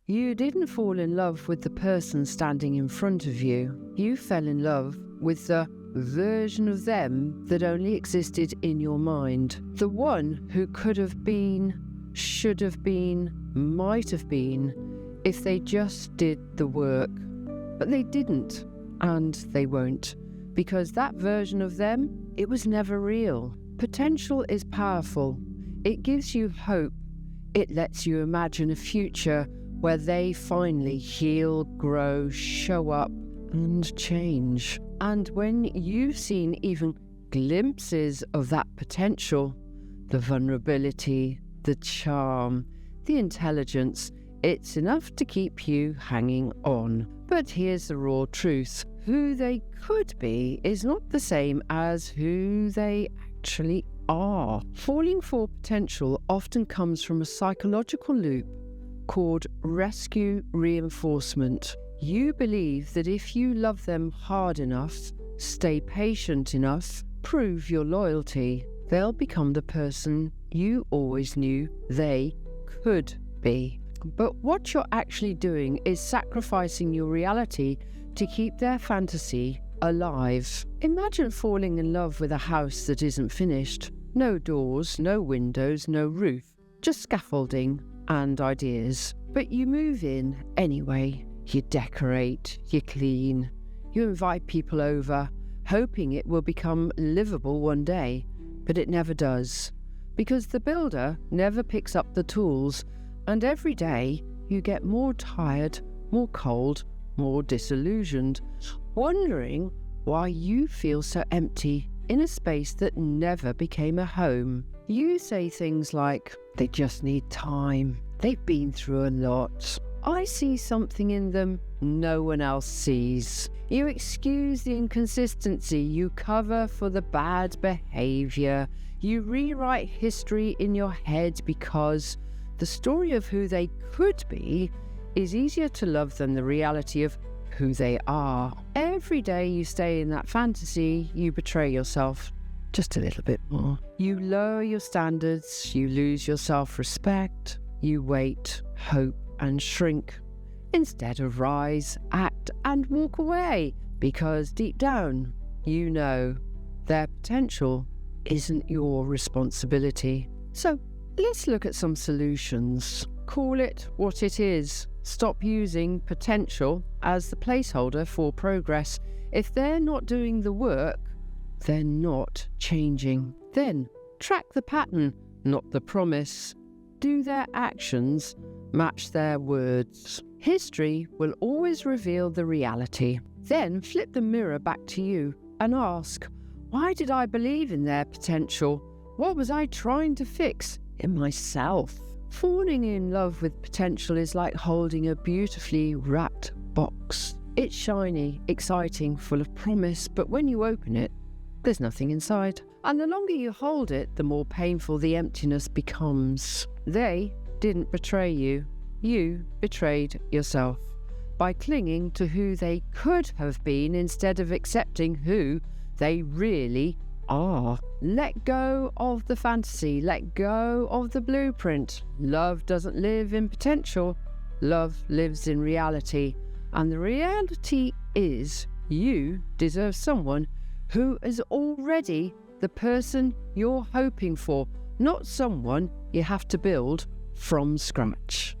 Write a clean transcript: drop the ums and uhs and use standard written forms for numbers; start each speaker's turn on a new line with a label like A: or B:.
A: You didn't fall in love with the person standing in front of you. You fell in love with the version of them that only existed in your mind. The one who could have been, should have been, might have been, if they just did the work. But they didn't, and they won't, because that version of them, it was never real. Potential is powerful. It gives you hope. It lets you imagine a future where they finally heal, grow, show up, and change. And when you've seen even glimpses of that potential, the vulnerability, the charm, the intelligence, it's enough to keep you hanging on. But here's the raw truth. Who they could be is not the same as who they actually are. Falling for potential often comes from a psychological loop called rescue reinforcement. You believe that if you love them hard enough, stay patient enough, prove your loyalty, they'll become the person you always knew they could be. But what you're actually doing is sacrificing your reality to keep their fantasy alive. Imagine falling in love with a house that isn't finished. No doors, no windows, no roof, just scaffolding and ideas. But you move in anyway. You decorate, you clean, you invite people over, hoping it will become livable one day, but it never does, because the builder never picks up the tools, and every day you get more tired, more cold, more disillusioned, wondering why you feel so empty in a space that never became a home. You say things like, they just need time, they've been through a lot, I see something in them no one else sees. You excuse the inconsistency, you cover for the bad behaviour, you rewrite history in your head because the story of who they could be is easier to love than the reality of who they are. Every day you stay in that fantasy, you betray yourself just a little bit more. You lower your standards, you lose your self-respect, you wait, hope, and shrink instead of rise, act, and walk away, because deep down you know their potential isn't your responsibility. So let's look at some solutions. Call it what it is. Stop using potential as the placeholder for progress. If they're not doing the work, they're not changing. Then track the pattern, not the promise. Do their actions match their words? History will always reveal the reality. Then flip the mirror back to you and ask, why did I believe in their potential? What was I trying to fix in myself? Falling in love with potential is like holding a beautifully wrapped box. It's shiny, exciting, full of promise, but when you open it, there's nothing inside. And the longer you hold it, the more painful the emptiness becomes. They didn't betray you. You betrayed yourself by clinging to who they could have been instead of accepting who they really are. Let go of the fantasy. Let go of the blueprint. Love doesn't live in potential. Love lives in reality. And the reality is you deserve someone who is already the person you're hoping for, not someone you have to build from scratch.